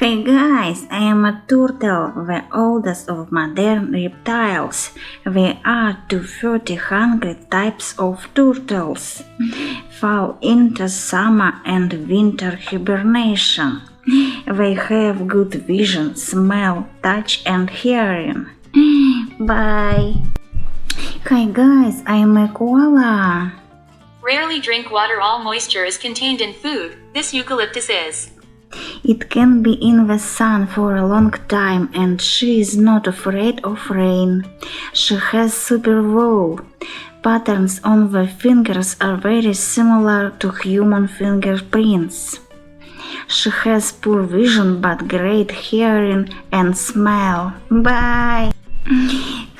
Hey guys, I am a turtle, the oldest of modern reptiles. There are 2,400 types of turtles. Fall into summer and winter hibernation. They have good vision, smell, touch and hearing. Bye. Hi guys, I am a koala. Rarely drink water. All moisture is contained in food. This eucalyptus is. It can be in the sun for a long time and she is not afraid of rain. She has super wool. Patterns on the fingers are very similar to human fingerprints. She has poor vision but great hearing and smell. Bye!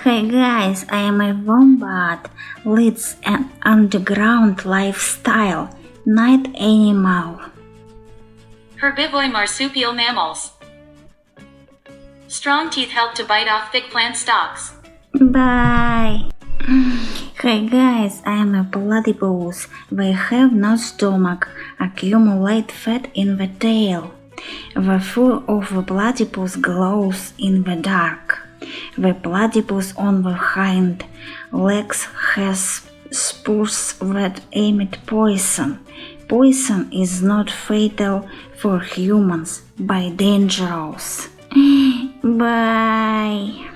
Hey guys, I am a wombat. Leads an underground lifestyle. Night animal. Herbivory marsupial mammals. Strong teeth help to bite off thick plant stalks. Bye! Hey guys, I am a platypus. They have no stomach, accumulate fat in the tail. The fur of the platypus glows in the dark. The platypus on the hind legs has spurs that emit poison. Poison is not fatal for humans, but dangerous. Bye.